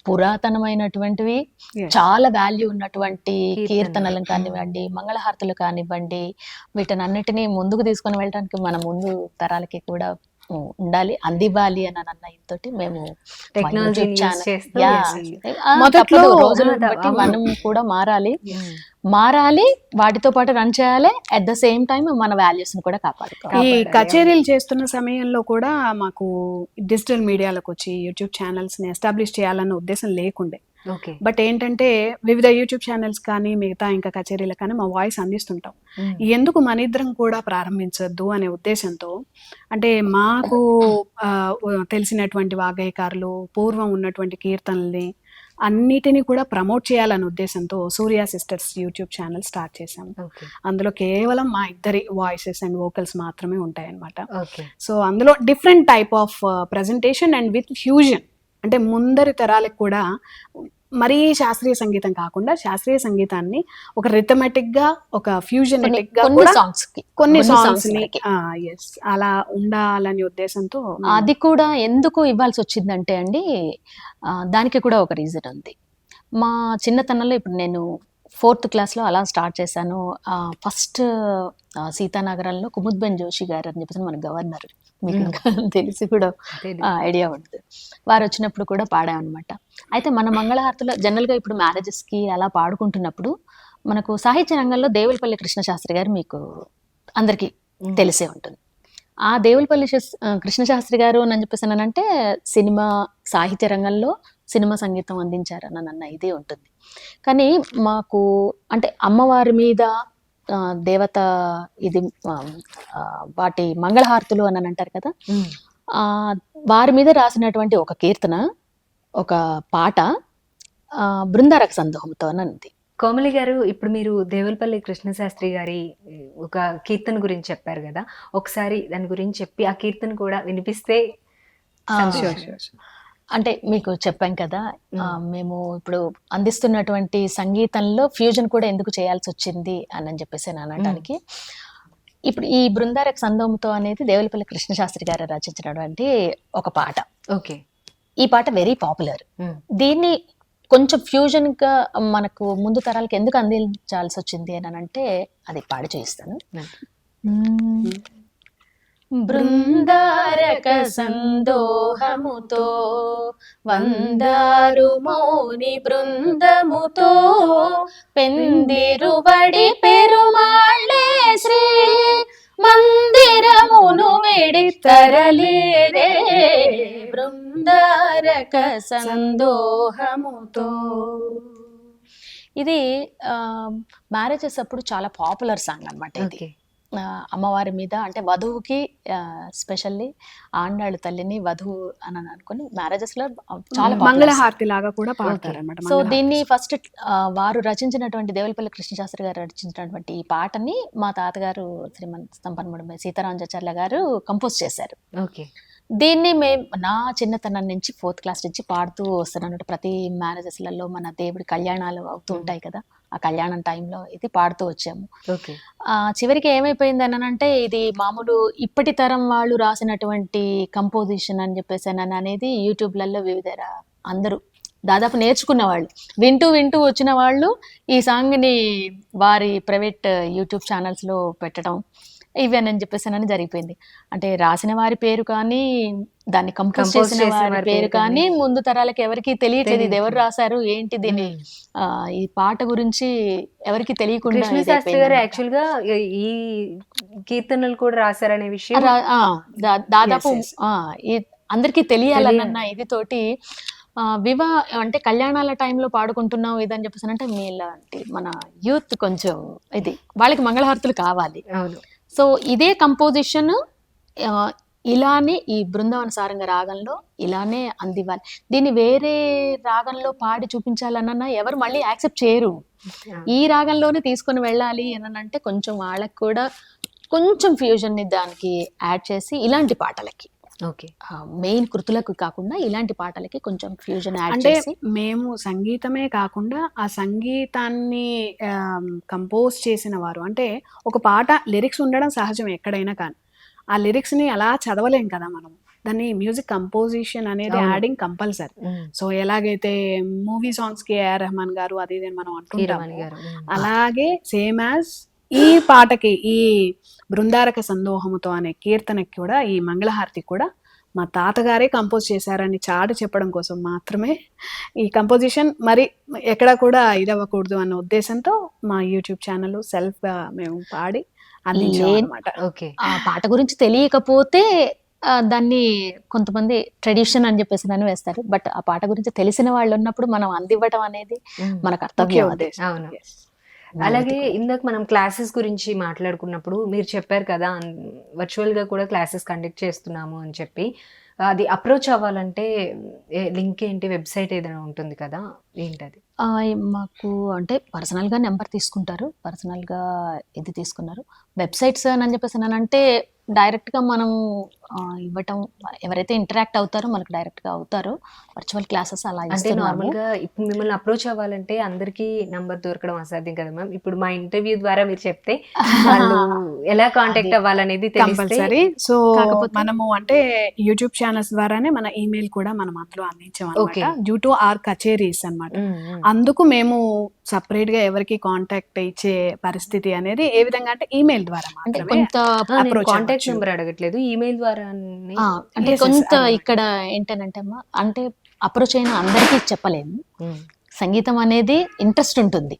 పురాతనమైనటువంటివి, Yes. చాలా వాల్యూ ఉన్నటువంటి కీర్తనలు. కీర్తనలు కానివ్వండి, మంగళహారతులు కానివ్వండి, వీటన్నిటిని ముందుకు తీసుకొని వెళ్ళడానికి మన ముందు తరాలకి కూడా ఉండాలి, అందివ్వాలి అని అన్న ఇంతోటి మేము టెక్నాలజీని యూజ్ చేస్తూ మొదట్లో రోజులను బట్టి మనం కూడా మారాలి, వాటితో పాటు రన్ చేయాలి, అట్ ద సేమ్ టైం మన వాల్యూస్ ని కూడా కాపాడుకోవాలి. ఈ కచేరీలు చేస్తున్న సమయంలో కూడా మాకు డిజిటల్ మీడియాలకు వచ్చి యూట్యూబ్ ఛానల్స్ ని ఎస్టాబ్లిష్ చేయాలన్న ఉద్దేశం లేకుండే. ఓకే. బట్ ఏంటంటే వివిధ యూట్యూబ్ ఛానల్స్ కానీ మిగతా ఇంకా కచేరీలకు కానీ మా వాయిస్ అందిస్తుంటాం. ఎందుకు మన ఇద్దరం కూడా ప్రారంభించొద్దు అనే ఉద్దేశంతో, అంటే మాకు తెలిసినటువంటి వాగ్గేయకారులు, పూర్వం ఉన్నటువంటి కీర్తనల్ని అన్నిటినీ కూడా ప్రమోట్ చేయాలనే ఉద్దేశంతో సూర్య సిస్టర్స్ యూట్యూబ్ ఛానల్ స్టార్ట్ చేశాము. ఓకే. అందులో కేవలం మా ఇద్దరి వాయిసెస్ అండ్ వోకల్స్ మాత్రమే ఉంటాయన్నమాట. ఓకే. సో అందులో different type of presentation and with fusion, అంటే ముందరి తరాలకు కూడా మరీ శాస్త్రీయ సంగీతం కాకుండా శాస్త్రీయ సంగీతాన్ని ఒక రిథమెటిక్ గా, ఒక ఫ్యూజనెటిక్ గా కొన్ని కూడా సాంగ్స్ కి, కొన్ని కొన్ని సాంగ్స్ songs ని వరకే. yes, అలా ఉండాలనే ఉద్దేశంతో అది కూడా ఎందుకు ఇవ్వాల్సి వచ్చిందంటే అండి, దానికి కూడా ఒక రీజన్ ఉంది. మా చిన్నతనంలో, ఇప్పుడు నేను 4th క్లాస్లో అలా స్టార్ట్ చేశాను. ఫస్ట్ సీతానగరంలో కుముద్బెన్ జోషి గారు అని చెప్పేసి మన గవర్నర్, మీకు ఇంకా తెలిసి కూడా ఐడియా ఉంటుంది, వారు వచ్చినప్పుడు కూడా పాడామన్నమాట. అయితే మన మంగళహారతిలో జనరల్గా ఇప్పుడు మ్యారేజెస్కి అలా పాడుకుంటున్నప్పుడు మనకు సాహిత్య రంగంలో దేవులపల్లి కృష్ణశాస్త్రి గారు మీకు అందరికీ తెలిసే ఉంటుంది. ఆ దేవులపల్లి కృష్ణశాస్త్రి గారు అని చెప్పేసి అంటే సినిమా సాహిత్య రంగంలో సినిమా సంగీతం అందించారని అన్న ఇదే ఉంటుంది. కానీ మాకు అంటే అమ్మవారి మీద దేవత ఇది వాటి మంగళహారతులు అని అంటారు కదా, వారి మీద రాసినటువంటి ఒక కీర్తన, ఒక పాట బృందారక సందోహంతో అని ఉంది. కోమలి గారు, ఇప్పుడు మీరు దేవులపల్లి కృష్ణశాస్త్రి గారి ఒక కీర్తన గురించి చెప్పారు కదా, ఒకసారి దాని గురించి చెప్పి ఆ కీర్తన కూడా వినిపిస్తే. అంటే మీకు చెప్పాం కదా, మేము ఇప్పుడు అందిస్తున్నటువంటి సంగీతంలో ఫ్యూజన్ కూడా ఎందుకు చేయాల్సి వచ్చింది అని చెప్పేసి అనడానికి, ఇప్పుడు ఈ బృందారక సందోహంతో అనేది దేవులపల్లి కృష్ణశాస్త్రి గారు రచించినటువంటి ఒక పాట. ఓకే. ఈ పాట వెరీ పాపులర్. దీన్ని కొంచెం ఫ్యూజన్ గా మనకు ముందు తరాలకి ఎందుకు అందించాల్సి వచ్చింది అని అంటే అది పాడి చూపిస్తాను. బృందారక సందోహముతో వందారు మౌని బృందముతో పెందిరుబడి పెరుమాళ్ళే శ్రీ మందిరమును వెడితరలేరే బృందారక సందోహముతో. ఇది మ్యారేజెస్ అప్పుడు చాలా పాపులర్ సాంగ్ అన్నమాట. ఇది అమ్మవారి మీద, అంటే వధువుకి స్పెషల్లీ ఆండాళ్ళు తల్లిని వధువు అని అనుకుని మ్యారేజెస్ లో చాలా మంగళహారతి లాగా కూడా పాడతారు అన్నమాట. సో దీన్ని ఫస్ట్ వారు రచించినటువంటి దేవులపల్లి కృష్ణశాస్త్రి గారు రచించినటువంటి ఈ పాటని మా తాతగారు శ్రీమంత్ సంపన్ముడు సీతారామచార్య గారు కంపోజ్ చేశారు. ఓకే. దీన్ని నా చిన్నతనం నుంచి 4th క్లాస్ నుంచి పాడుతూ వస్తున్నాను. ప్రతి మ్యారేజెస్లలో మన దేవుడి కళ్యాణాలు అవుతూ ఉంటాయి కదా, ఆ కళ్యాణం టైంలో ఇది పాడుతూ వచ్చాము. చివరికి ఏమైపోయింది అని అంటే, ఇది మామూలు ఇప్పటి తరం వాళ్ళు రాసినటువంటి కంపోజిషన్ అని చెప్పేసి అనేది యూట్యూబ్లలో వివిధ అందరూ దాదాపు నేర్చుకున్న వాళ్ళు, వింటూ వచ్చిన వాళ్ళు ఈ సాంగ్ని వారి ప్రైవేట్ యూట్యూబ్ ఛానల్స్లో పెట్టడం, ఇవేనని చెప్పేసానని జరిగిపోయింది. అంటే రాసిన వారి పేరు కానీ, దాన్ని కంపోజ్ చేసిన వారి పేరు కానీ ముందు తరాలకి ఎవరికి తెలియట్లేదు. ఇది ఎవరు రాశారు, ఏంటి దీని ఈ పాట గురించి ఎవరికి తెలియకుండా కృష్ణశాస్త్రి గారు యాక్చువల్ గా ఈ కీర్తనలు కూడా రాశారనే విషయం దాదాపు అందరికీ తెలియాలన్న ఇది తోటి అంటే కళ్యాణాల టైంలో పాడుకుంటున్నాం ఇదని చెప్పేసి అంటే మీలాంటి మన యూత్ కొంచెం ఇది వాళ్ళకి మంగళహారతులు కావాలి. అవును. సో ఇదే కంపోజిషన్ ఇలానే ఈ బృందావన సారంగ రాగంలో ఇలానే అందివ్వాలి. దీన్ని వేరే రాగంలో పాడి చూపించాలన్నా ఎవరు మళ్ళీ యాక్సెప్ట్ చేయరు. ఈ రాగంలోనే తీసుకొని వెళ్ళాలి అని అంటే కొంచెం వాళ్ళకి కూడా కొంచెం ఫ్యూజన్ ని దానికి యాడ్ చేసి ఇలాంటి పాటలకి ఓకే మెయిన్ కృతులకు కాకుండా ఇలాంటి పాటలకి కొంచెం ఫ్యూజన్ యాడ్ అంటే చేసి మేము సంగీతమే కాకుండా ఆ సంగీతాన్ని కంపోజ్ చేసిన వారు, అంటే ఒక పాట లిరిక్స్ ఉండడం సహజం ఎక్కడైనా, కానీ ఆ లిరిక్స్ ని అలా చదవలేం కదా మనం. దాన్ని మ్యూజిక్ కంపోజిషన్ అనేది యాడింగ్ కంపల్సరీ. సో ఎలాగైతే మూవీ సాంగ్స్ కి ఏఆర్ రెహమాన్ గారు అది ఇది మనం అంటుంటాము, అలాగే సేమ్ యాజ్ ఈ పాటకి ఈ బృందారక సందోహముతో అనే కీర్తనకి కూడా ఈ మంగళహారతి కూడా మా తాతగారే కంపోజ్ చేశారని చాటి చెప్పడం కోసం మాత్రమే ఈ కంపోజిషన్ మరి ఎక్కడ కూడా ఇదవ్వకూడదు అన్న ఉద్దేశంతో మా యూట్యూబ్ ఛానల్ సెల్ఫ్ గా మేము పాడి అందించామన్నమాట. ఓకే. ఆ పాట గురించి తెలియకపోతే దాన్ని కొంతమంది ట్రెడిషన్ అని చెప్పేసి దాన్ని వేస్తారు. బట్ ఆ పాట గురించి తెలిసిన వాళ్ళు ఉన్నప్పుడు మనం అందివ్వటం అనేది మన కర్తవ్యం. అదే అవును. అలాగే ఇందాక మనం క్లాసెస్ గురించి మాట్లాడుకున్నప్పుడు మీరు చెప్పారు కదా వర్చువల్ గా కూడా క్లాసెస్ కండక్ట్ చేస్తున్నాము అని చెప్పి, అది అప్రోచ్ అవ్వాలంటే లింక్ ఏంటి, వెబ్సైట్ ఏదైనా ఉంటుంది కదా, ఏంటది? మాకు అంటే పర్సనల్ గా నెంబర్ తీసుకుంటారు, పర్సనల్ గా ఇది తీసుకున్నారు. వెబ్సైట్స్ అని చెప్పేసి అంటే డైరెక్ట్ గా మనం ఇవ్వటం, ఎవరైతే ఇంటరాక్ట్ అవుతారో మనకు డైరెక్ట్ గా అవుతారో వర్చువల్ క్లాసెస్ అలా అంటే నార్మల్ గా ఇప్పుడు మిమ్మల్ని అప్రోచ్ అవ్వాలంటే అందరికీ నంబర్ దొరకడం అసాధ్యం కదా మ్యామ్. ఇప్పుడు మా ఇంటర్వ్యూ ద్వారా మీరు చెప్తే వాళ్ళు ఎలా కాంటాక్ట్ అవ్వాలనేది కంపల్సరీ. సో మనము అంటే యూట్యూబ్ ఛానల్స్ ద్వారానే మన ఈమెయిల్ కూడా మనం అందులో అందించాం అన్నమాట, డ్యూ టు ఆర్ కచేరీస్ అన్నమాట. అందుకు మేము సపరేట్ గా ఎవరికి కాంటాక్ట్ ఇచ్చే పరిస్థితి అనేది ఏ విధంగా అంటే ఈమెయిల్ ద్వారా కాంటాక్ట్ నెంబర్ అడగట్లేదు, ఈమెయిల్ ద్వారా. అంటే కొంత ఇక్కడ ఏంటనంటే అమ్మా, అంటే అప్రోచ్ అయిన అందరికీ చెప్పలేము. సంగీతం అనేది ఇంట్రెస్ట్ ఉంటుంది,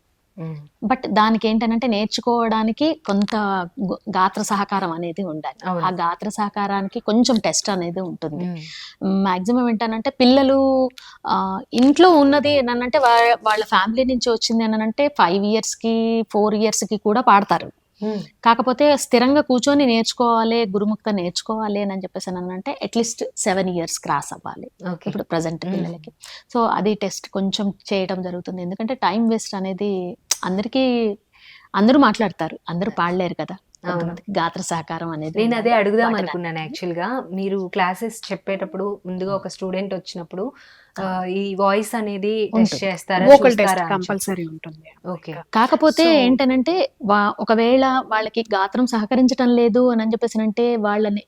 బట్ దానికి ఏంటంటే నేర్చుకోవడానికి కొంత గాత్ర సహకారం అనేది ఉండాలి. ఆ గాత్ర సహకారానికి కొంచెం టెస్ట్ అనేది ఉంటుంది. మాక్సిమం ఏంటనంటే పిల్లలు ఇంట్లో ఉన్నది ఏంటంటే వాళ్ళ ఫ్యామిలీ నుంచి వచ్చింది అంటే 5 years కి 4 years కి కూడా పాడతారు. కాకపోతే స్థిరంగా కూర్చొని నేర్చుకోవాలి, గురుముక్త నేర్చుకోవాలి అని చెప్పేసి అంటే అట్లీస్ట్ 7 years క్రాస్ అవ్వాలి ఇప్పుడు ప్రజెంట్ పిల్లలకి. సో అది టెస్ట్ కొంచెం చేయడం జరుగుతుంది. ఎందుకంటే టైం వేస్ట్ అనేది అందరూ మాట్లాడతారు, అందరూ పాడలేరు కదా, గాత్ర సహకారం అనేది. నేను అదే అడుగుదాం అనుకున్నాను యాక్చువల్ గా. మీరు క్లాసెస్ చెప్పేటప్పుడు ముందుగా ఒక స్టూడెంట్ వచ్చినప్పుడు ఈ వాయిస్ అనేది టెస్ట్ చేస్తారా, కంపల్సరీ ఉంటుంది. ఓకే. కాకపోతే ఏంటనంటే ఒకవేళ వాళ్ళకి గాత్రం సహకరించడం లేదు అని చెప్పేసి అంటే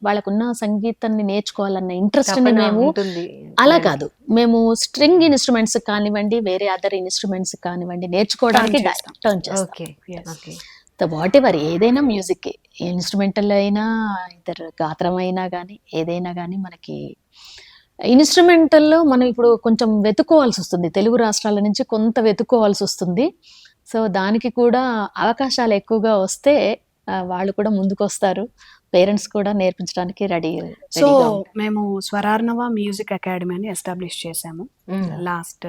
వాళ్ళకున్న సంగీతాన్ని నేర్చుకోవాలన్న ఇంట్రెస్ట్ ని మేము అలా కాదు, మేము స్ట్రింగ్ ఇన్స్ట్రుమెంట్స్ కానివ్వండి, వేరే అదర్ ఇన్స్ట్రుమెంట్స్ కానివ్వండి నేర్చుకోవడానికి టర్న్ చేస్తాం. వాట్ ఎవర్ ఏదైనా మ్యూజిక్, ఇన్స్ట్రుమెంటల్ అయినా ఇతర గాత్రం అయినా కానీ ఏదైనా కానీ మనకి ఇన్స్ట్రుమెంటల్లో మనం ఇప్పుడు కొంచెం వెతుక్కోవాల్సి వస్తుంది, తెలుగు రాష్ట్రాల నుంచి కొంత వెతుక్కోవాల్సి వస్తుంది. సో దానికి కూడా అవకాశాలు ఎక్కువగా వస్తే వాళ్ళు కూడా ముందుకు వస్తారు, పేరెంట్స్ కూడా నేర్పించడానికి రెడీ. సో మేము స్వరార్ణవ మ్యూజిక్ అకాడమీ అని ఎస్టాబ్లిష్ చేసాము లాస్ట్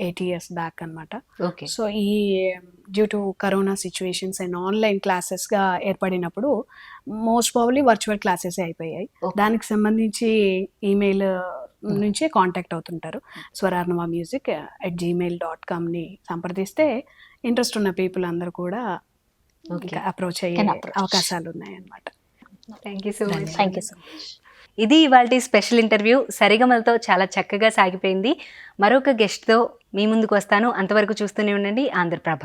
8 years బ్యాక్ అన్నమాట. సో ఈ due to corona situations and online classes గా ఏర్పడినప్పుడు మోస్ట్ ప్రాబబ్లీ వర్చువల్ క్లాసెస్ అయిపోయాయి. దానికి సంబంధించి ఈమెయిల్ నుంచే కాంటాక్ట్ అవుతుంటారు. స్వరార్ణవ మ్యూజిక్ @gmail.com ని సంప్రదిస్తే ఇంట్రెస్ట్ ఉన్న పీపుల్ అందరూ కూడా అప్రోచ్ అయ్యే అవకాశాలు ఉన్నాయన్నమాట. Thank you so much. Thank you so much. ఇది ఇవాల్టి స్పెషల్ ఇంటర్వ్యూ. సరిగమలతో చాలా చక్కగా సాగిపోయింది. మరొక గెస్ట్తో మీ ముందుకు వస్తాను. అంతవరకు చూస్తూనే ఉండండి ఆంధ్రప్రభ.